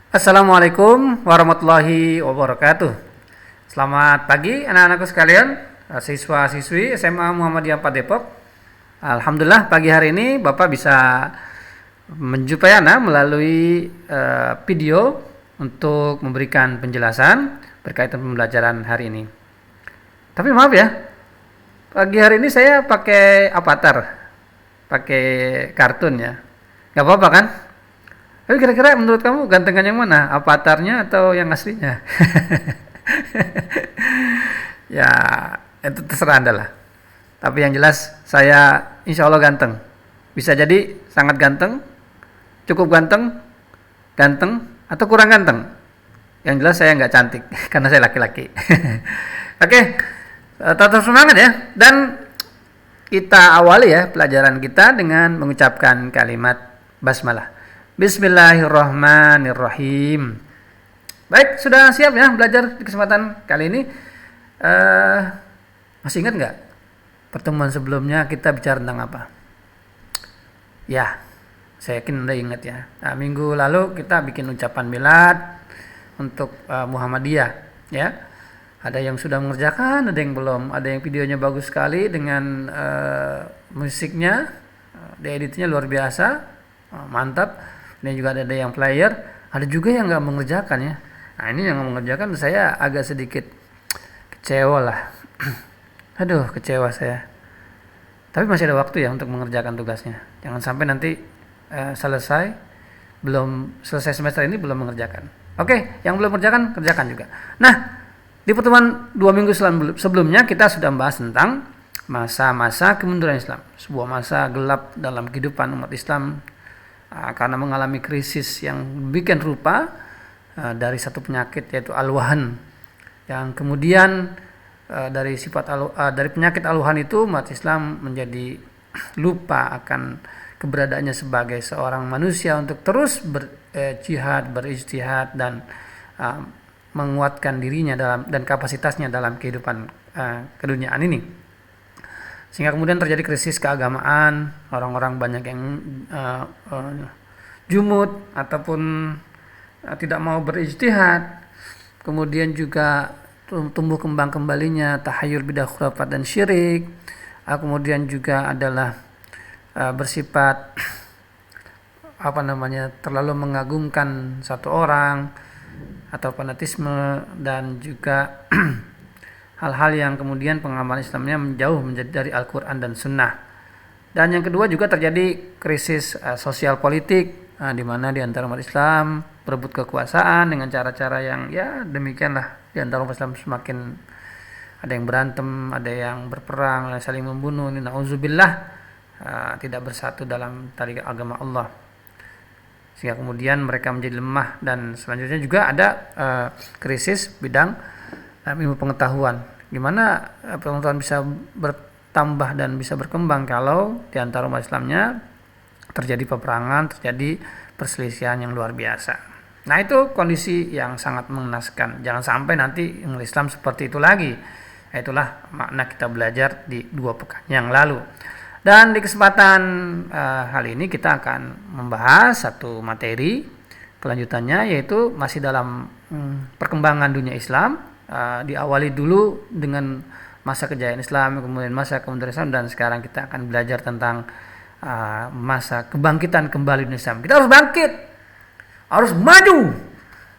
Assalamualaikum warahmatullahi wabarakatuh. Selamat pagi anak-anakku sekalian, siswa-siswi SMA Muhammadiyah 4 Depok. Alhamdulillah pagi hari ini Bapak bisa menjumpai Anda melalui video untuk memberikan penjelasan berkaitan pembelajaran hari ini. Tapi maaf ya, pagi hari ini saya pakai avatar, pakai kartun ya. Gak apa-apa kan? Tapi kira-kira menurut kamu gantengan yang mana? Avatarnya atau yang aslinya? Ya, itu terserah Anda lah. Tapi yang jelas saya insya Allah ganteng. Bisa jadi sangat ganteng, cukup ganteng, ganteng, atau kurang ganteng. Yang jelas saya nggak cantik karena saya laki-laki. Oke, tetap semangat ya. Dan kita awali ya pelajaran kita dengan mengucapkan kalimat basmalah. Bismillahirrahmanirrahim. Baik, sudah siap ya belajar di kesempatan kali ini? Masih ingat nggak pertemuan sebelumnya kita bicara tentang apa? Ya, saya yakin udah ingat ya. Nah, minggu lalu kita bikin ucapan milad untuk Muhammadiyah ya. Ada yang sudah mengerjakan, ada yang belum. Ada yang videonya bagus sekali dengan musiknya, dieditnya luar biasa, mantap. Ini juga ada yang player, ada juga yang nggak mengerjakan ya. Nah ini yang nggak mengerjakan saya agak sedikit kecewa lah. Aduh kecewa saya. Tapi masih ada waktu ya untuk mengerjakan tugasnya. Jangan sampai nanti selesai semester ini belum mengerjakan. Oke, yang belum mengerjakan kerjakan juga. Nah di pertemuan 2 minggu sebelumnya kita sudah membahas tentang masa-masa kemunduran Islam, sebuah masa gelap dalam kehidupan umat Islam. Karena mengalami krisis yang bikin rupa dari satu penyakit yaitu al-wahan, yang kemudian dari penyakit al-wahan itu umat Islam menjadi lupa akan keberadaannya sebagai seorang manusia untuk terus berjihad, berijtihad dan menguatkan dirinya dan kapasitasnya dalam kehidupan keduniaan ini. Sehingga kemudian terjadi krisis keagamaan, orang-orang banyak yang jumud ataupun tidak mau berijtihad. Kemudian juga tumbuh kembang kembalinya tahayul bidah khurafat dan syirik. Kemudian juga adalah bersifat terlalu mengagungkan satu orang atau fanatisme, dan juga hal-hal yang kemudian pengamalan Islamnya menjauh dari Al-Quran dan Sunnah. Dan yang kedua juga terjadi krisis sosial politik, di mana di antara umat Islam berebut kekuasaan dengan cara-cara yang ya demikianlah. Di antara umat Islam semakin ada yang berantem, ada yang berperang, ada saling membunuh. Na'udzubillah, tidak bersatu dalam tali agama Allah. Sehingga kemudian mereka menjadi lemah. Dan selanjutnya juga ada krisis bidang ilmu pengetahuan. Gimana pengetahuan bisa bertambah dan bisa berkembang kalau di antara umat Islamnya terjadi peperangan, terjadi perselisihan yang luar biasa. Nah itu kondisi yang sangat mengenaskan. Jangan sampai nanti umat Islam seperti itu lagi. Itulah makna kita belajar di 2 pekan yang lalu. Dan di kesempatan kali ini kita akan membahas satu materi kelanjutannya, yaitu masih dalam perkembangan dunia Islam. Diawali dulu dengan masa kejayaan Islam, kemudian masa kemunduran Islam, dan sekarang kita akan belajar tentang masa kebangkitan kembali dunia Islam. Kita harus bangkit, harus maju,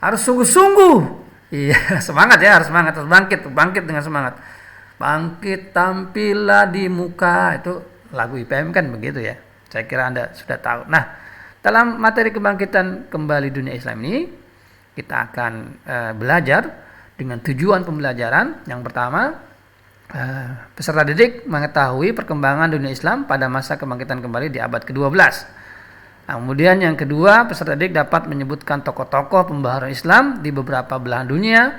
harus sungguh-sungguh. Iya, semangat ya, harus semangat, harus bangkit dengan semangat. Bangkit tampillah di muka, itu lagu IPM kan begitu ya. Saya kira Anda sudah tahu. Nah, dalam materi kebangkitan kembali dunia Islam ini kita akan belajar dengan tujuan pembelajaran. Yang pertama, peserta didik mengetahui perkembangan dunia Islam pada masa kebangkitan kembali di abad ke-12. Nah, kemudian yang kedua, peserta didik dapat menyebutkan tokoh-tokoh pembaharu Islam di beberapa belahan dunia.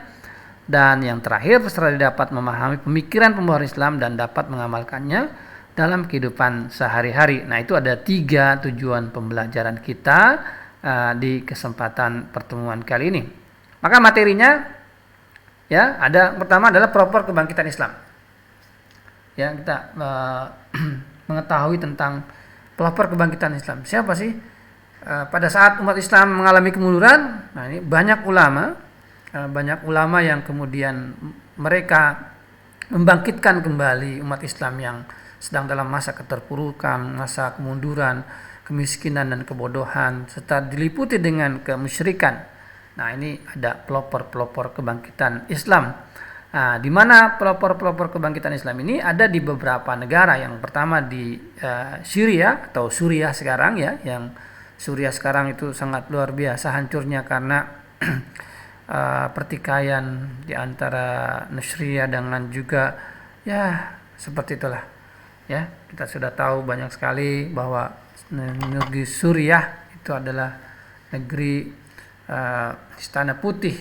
Dan yang terakhir, peserta didik dapat memahami pemikiran pembaharu Islam dan dapat mengamalkannya dalam kehidupan sehari-hari. Nah, itu ada 3 tujuan pembelajaran kita di kesempatan pertemuan kali ini. Maka materinya ya, ada pertama adalah pelopor kebangkitan Islam. Ya, kita mengetahui tentang pelopor kebangkitan Islam. Siapa sih pada saat umat Islam mengalami kemunduran, nah ini banyak ulama yang kemudian mereka membangkitkan kembali umat Islam yang sedang dalam masa keterpurukan, masa kemunduran, kemiskinan dan kebodohan, serta diliputi dengan kemusyrikan. Nah, ini ada pelopor-pelopor kebangkitan Islam. Nah, di mana pelopor-pelopor kebangkitan Islam ini ada di beberapa negara. Yang pertama di Syria atau Suriah sekarang ya, yang Suriah sekarang itu sangat luar biasa hancurnya karena pertikaian di antara Nusriyah dengan juga ya seperti itulah. Ya, kita sudah tahu banyak sekali bahwa negeri Suriah itu adalah negeri istana putih,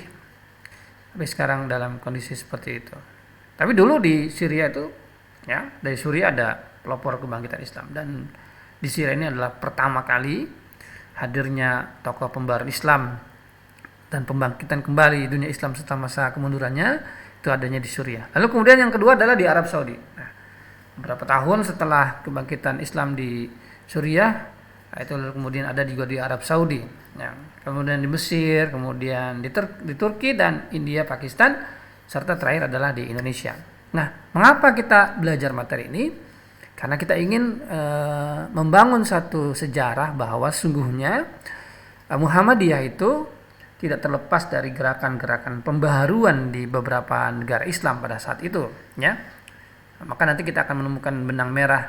tapi sekarang dalam kondisi seperti itu. Tapi dulu di Syria itu ya, dari Suriah ada pelopor kebangkitan Islam, dan di Syria ini adalah pertama kali hadirnya tokoh pembaharu Islam dan pembangkitan kembali dunia Islam setelah masa kemundurannya, itu adanya di Suriah. Lalu kemudian yang kedua adalah di Arab Saudi. Nah, beberapa tahun setelah kebangkitan Islam di Suriah, itu lalu kemudian ada juga di Arab Saudi, ya. Kemudian di Mesir, kemudian di Turki dan India, Pakistan, serta terakhir adalah di Indonesia. Nah, mengapa kita belajar materi ini? Karena kita ingin membangun satu sejarah bahwa sungguhnya Muhammadiyah itu tidak terlepas dari gerakan-gerakan pembaharuan di beberapa negara Islam pada saat itu, ya. Maka nanti kita akan menemukan benang merah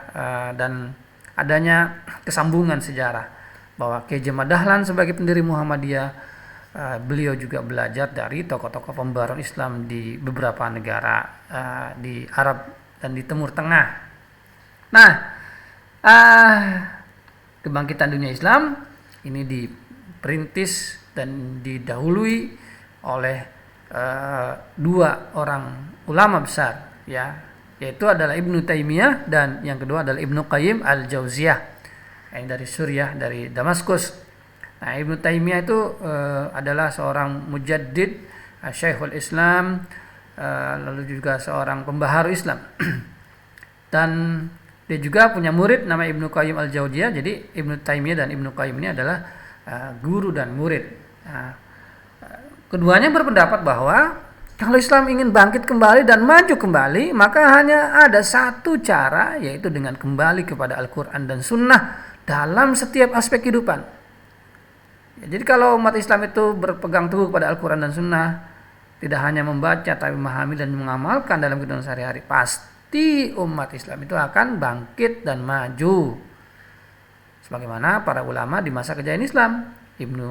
dan adanya kesambungan sejarah bahwa Kiai Jamal Dahlan sebagai pendiri Muhammadiyah, beliau juga belajar dari tokoh-tokoh pembaharuan Islam di beberapa negara di Arab dan di Timur Tengah. Nah, kebangkitan dunia Islam ini diperintis dan didahului oleh dua orang ulama besar, ya, yaitu adalah Ibnu Taimiyah dan yang kedua adalah Ibnu Qayyim al-Jauziyah, yang dari Suriah, dari Damaskus. Nah, Ibnu Taimiyah itu adalah seorang mujaddid, Syekhul Islam, lalu juga seorang pembaharu Islam. Dan dia juga punya murid nama Ibnu Qayyim al-Jauziyah. Jadi Ibnu Taimiyah dan Ibnu Qayyim ini adalah guru dan murid. Nah, keduanya berpendapat bahwa kalau Islam ingin bangkit kembali dan maju kembali, maka hanya ada satu cara, yaitu dengan kembali kepada Al-Quran dan Sunnah dalam setiap aspek kehidupan. Ya, jadi kalau umat Islam itu berpegang teguh pada Al-Quran dan Sunnah, tidak hanya membaca tapi memahami dan mengamalkan dalam kehidupan sehari-hari, pasti umat Islam itu akan bangkit dan maju. Sebagaimana para ulama di masa kejayaan Islam, Ibnu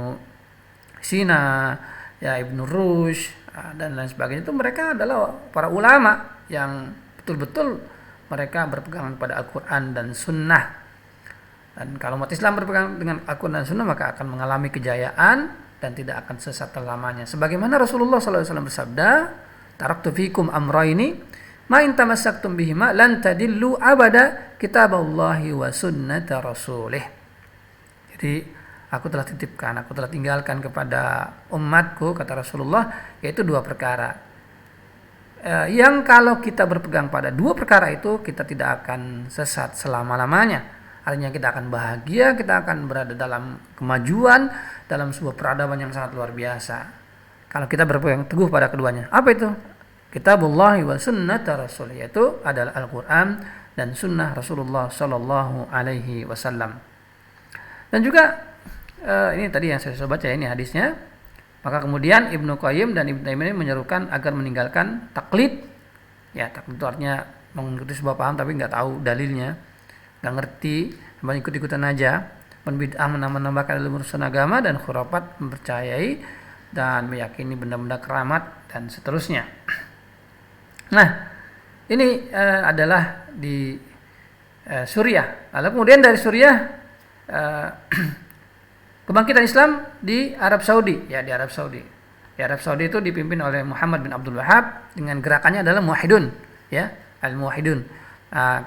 Sina, ya, Ibnu Rushd dan lain sebagainya, itu mereka adalah para ulama yang betul-betul mereka berpegang pada Al-Quran dan Sunnah. Dan kalau umat Islam berpegang dengan Al-Quran dan Sunnah, maka akan mengalami kejayaan dan tidak akan sesat selamanya. Sebagaimana Rasulullah SAW bersabda, "Taraktu fikum amrayni, ma in tamassaktum bihima lan tadillu abada, kitaballahi wa sunnata rasulih." Jadi aku telah titipkan, aku telah tinggalkan kepada umatku, kata Rasulullah, yaitu dua perkara. Yang kalau kita berpegang pada dua perkara itu, kita tidak akan sesat selama-lamanya. Artinya kita akan bahagia, kita akan berada dalam kemajuan, dalam sebuah peradaban yang sangat luar biasa. Kalau kita berpegang teguh pada keduanya. Apa itu? Kitabullahi wa sunnata rasul, yaitu adalah Al-Quran dan sunnah Rasulullah Sallallahu Alaihi Wasallam. Dan juga ini tadi yang saya sudah baca, ini hadisnya. Maka kemudian Ibnu Qayyim dan Ibnu Taimiyah menyerukan agar meninggalkan taklid. Ya, taklid itu artinya mengikuti sebuah paham tapi nggak tahu dalilnya, nggak ngerti, cuma ikut-ikutan aja. Bid'ah menambahkan ilmu urusan agama, dan khurafat mempercayai dan meyakini benda-benda keramat dan seterusnya. Nah, ini adalah di Suriah. Lalu kemudian dari Suriah kebangkitan Islam di Arab Saudi, ya, di Arab Saudi. Di Arab Saudi itu dipimpin oleh Muhammad bin Abdul Wahhab dengan gerakannya adalah Muwahhidun, ya, Al-Muwahhidun.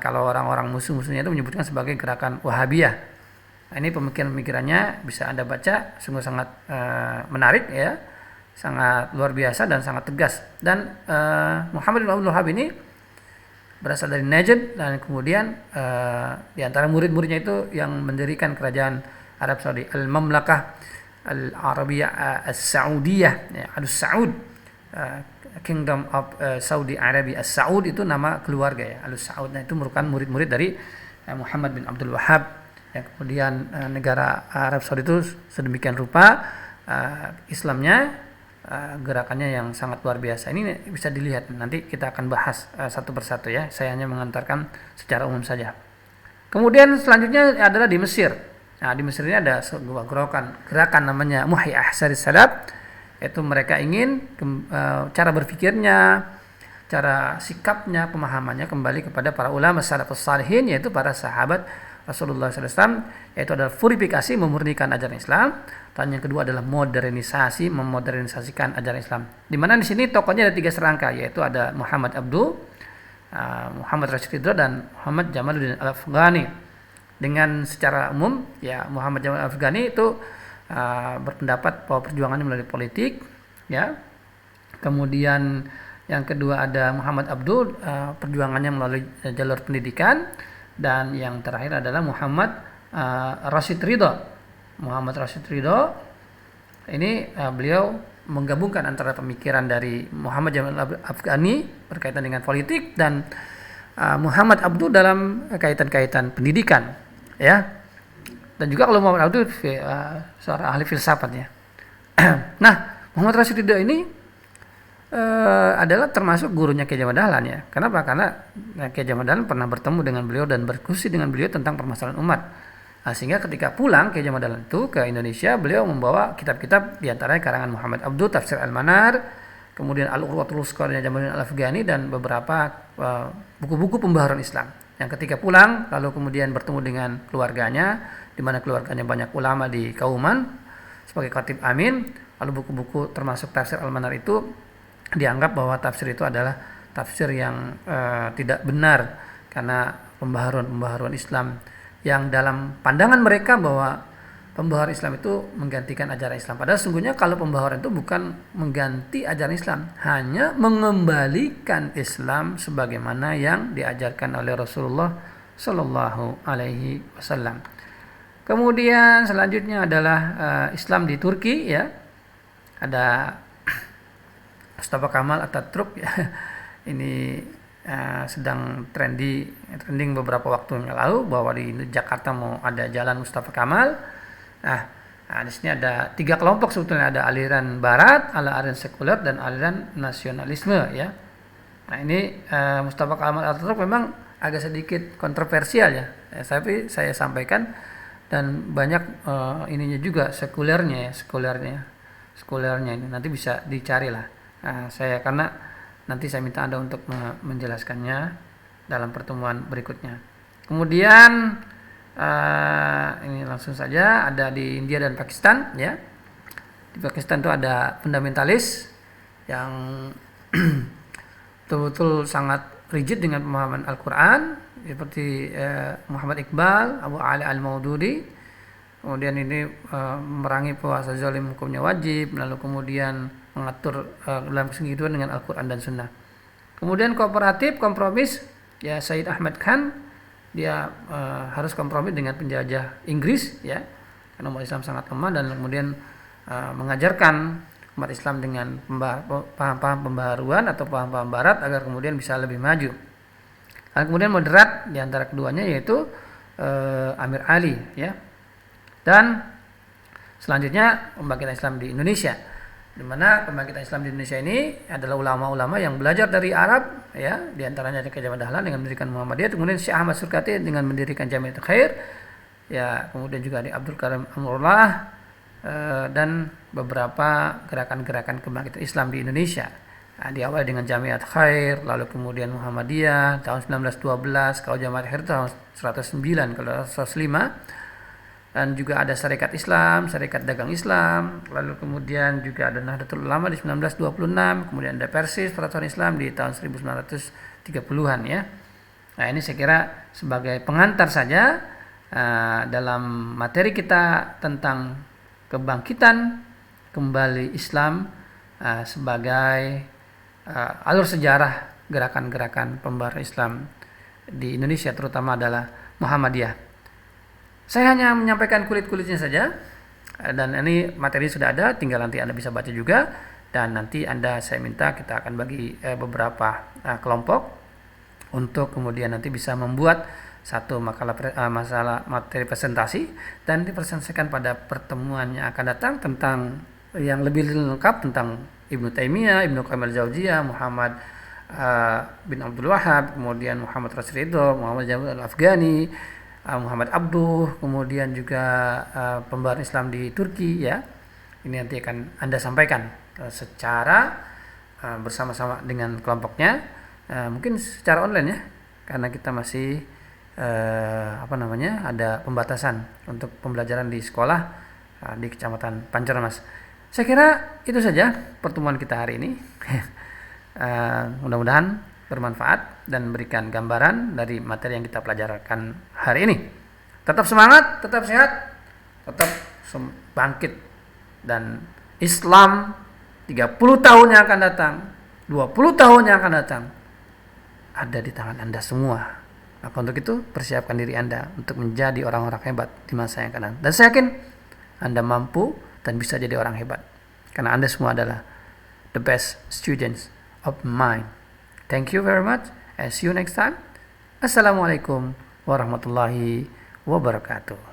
Kalau orang-orang musuh-musuhnya itu menyebutkan sebagai gerakan Wahabiyah. Nah, ini pemikiran-pemikirannya bisa Anda baca, sungguh sangat menarik, ya, sangat luar biasa dan sangat tegas. Dan Muhammad bin Abdul Wahhab ini berasal dari Najd, dan kemudian di antara murid-muridnya itu yang mendirikan kerajaan Arab Saudi, Al-Mamlakah Al-Arabiyah As-Saudiyah, ya, Al-Saud, Kingdom of Saudi Arabia. As-Saud itu nama keluarga ya, Al-Saud. Nah, itu merupakan murid-murid dari Muhammad bin Abdul Wahhab. Ya, kemudian negara Arab Saudi itu sedemikian rupa Islamnya, gerakannya yang sangat luar biasa. Ini bisa dilihat, nanti kita akan bahas satu persatu ya. Saya hanya mengantarkan secara umum saja. Kemudian selanjutnya adalah di Mesir. Nah, di Mesir ini ada sebuah gerakan namanya Muhyi Ahsadis Salaf, yaitu mereka ingin cara berpikirnya, cara sikapnya, pemahamannya kembali kepada para ulama salafus salihin, yaitu para sahabat Rasulullah SAW, yaitu adalah purifikasi, memurnikan ajaran Islam. Dan yang kedua adalah modernisasi, memodernisasikan ajaran Islam. Di mana di sini tokohnya ada 3 serangka, yaitu ada Muhammad Abduh, Muhammad Rashid Ridho, dan Muhammad Jamaluddin Al-Afghani. Dengan secara umum, ya, Muhammad Jamal Al-Afghani itu berpendapat bahwa perjuangannya melalui politik, ya. Kemudian yang kedua ada Muhammad Abduh, perjuangannya melalui jalur pendidikan. Dan yang terakhir adalah Muhammad Rashid Ridho. Muhammad Rashid Ridho ini beliau menggabungkan antara pemikiran dari Muhammad Jamal Afghani berkaitan dengan politik dan Muhammad Abduh dalam kaitan-kaitan pendidikan, ya. Dan juga kalau Muhammad Abduh seorang ahli filsafat, ya. Nah, Muhammad Rashid Ridho ini adalah termasuk gurunya Kiai Haji Ahmad Dahlan, ya. Kenapa? Karena Kiai Haji Ahmad Dahlan pernah bertemu dengan beliau dan berdiskusi dengan beliau tentang permasalahan umat. Sehingga ketika pulang Kiai Haji Ahmad Dahlan itu ke Indonesia, beliau membawa kitab-kitab diantaranya karangan Muhammad Abduh, Tafsir Al-Manar, kemudian Al-Urwatul Wuthqa Jamaluddin Al-Afghani, dan beberapa buku-buku pembaharuan Islam. Yang ketika pulang lalu kemudian bertemu dengan keluarganya, di mana keluarganya banyak ulama di Kauman sebagai khatib amin. Lalu buku-buku termasuk Tafsir Al-Manar itu dianggap bahwa tafsir itu adalah tafsir yang tidak benar, karena pembaharuan Islam yang dalam pandangan mereka bahwa pembaharuan Islam itu menggantikan ajaran Islam. Padahal sesungguhnya kalau pembaharuan itu bukan mengganti ajaran Islam, hanya mengembalikan Islam sebagaimana yang diajarkan oleh Rasulullah Shallallahu Alaihi Wasallam. Kemudian selanjutnya adalah Islam di Turki, ya. Ada Mustafa Kamal Atatürk, ya. Ini sedang trending beberapa waktu yang lalu bahwa di Jakarta mau ada jalan Mustafa Kamal. Nah, di sini ada 3 kelompok sebetulnya, ada aliran Barat, aliran sekuler, dan aliran nasionalisme, ya. Nah, ini Mustafa Kamal Atatürk memang agak sedikit kontroversial, ya. Tapi saya sampaikan, dan banyak ininya juga sekulernya ini nanti bisa dicari lah. Karena nanti saya minta Anda untuk menjelaskannya dalam pertemuan berikutnya. Kemudian ini langsung saja ada di India dan Pakistan, ya. Di Pakistan itu ada fundamentalis yang betul-betul sangat rigid dengan pemahaman Al-Quran, seperti Muhammad Iqbal, Abu Ali Al-Maududi. Kemudian ini memerangi puasa zalim hukumnya wajib, lalu kemudian mengatur dalam kehidupan dengan Al-Quran dan Sunnah. Kemudian kooperatif, kompromis, ya, Said Ahmad Khan, dia harus kompromi dengan penjajah Inggris, ya, karena umat Islam sangat lemah, dan kemudian mengajarkan umat Islam dengan paham-paham pembaharuan atau paham-paham Barat agar kemudian bisa lebih maju. Dan kemudian moderat di antara keduanya yaitu Amir Ali, ya. Dan selanjutnya pembangkitan Islam di Indonesia, di mana pembangkitan Islam di Indonesia ini adalah ulama-ulama yang belajar dari Arab, ya, di antaranya Kiai Haji Ahmad Dahlan dengan mendirikan Muhammadiyah, kemudian Syekh Ahmad Surkati dengan mendirikan Jamiatul Khair, ya, kemudian juga ada Abdul Karim Amrullah, dan beberapa gerakan-gerakan kebangkitan Islam di Indonesia. Diawali dengan Jamiat Khair, lalu kemudian Muhammadiyah tahun 1912, kalau Jamiat Khair tahun 109, kalau 105. Dan juga ada Syarikat Islam, Syarikat Dagang Islam, lalu kemudian juga ada Nahdlatul Ulama di 1926, kemudian ada Persis Persatuan Islam di tahun 1930-an, ya. Nah, ini saya kira sebagai pengantar saja dalam materi kita tentang kebangkitan kembali Islam sebagai alur sejarah gerakan-gerakan pembaharuan Islam di Indonesia, terutama adalah Muhammadiyah. Saya hanya menyampaikan kulit-kulitnya saja, dan ini materi sudah ada, tinggal nanti Anda bisa baca juga, dan nanti saya minta kita akan bagi beberapa kelompok untuk kemudian nanti bisa membuat satu masalah materi presentasi dan dipresentasikan pada pertemuan yang akan datang tentang yang lebih lengkap tentang Ibnu Taimiyah, Ibnu Qayyim al-Jauziyah, Muhammad bin Abdul Wahhab, kemudian Muhammad Rasul Ridho, Muhammad Jabal al-Afghani, Muhammad Abduh, kemudian juga pembaharan Islam di Turki ya. Ini nanti akan Anda sampaikan secara bersama-sama dengan kelompoknya. Mungkin secara online ya, karena kita masih ada pembatasan untuk pembelajaran di sekolah di Kecamatan Pancoran, Mas. Saya kira itu saja pertemuan kita hari ini. Mudah-mudahan bermanfaat dan memberikan gambaran dari materi yang kita pelajarkan hari ini. Tetap semangat, tetap sehat, tetap bangkit, dan Islam 30 tahun yang akan datang, 20 tahun yang akan datang ada di tangan Anda semua. Maka untuk itu persiapkan diri Anda untuk menjadi orang-orang hebat di masa yang akan datang. Dan saya yakin Anda mampu dan bisa jadi orang hebat, karena Anda semua adalah the best students of mine. Thank you very much, and see you next time. Assalamualaikum warahmatullahi wabarakatuh.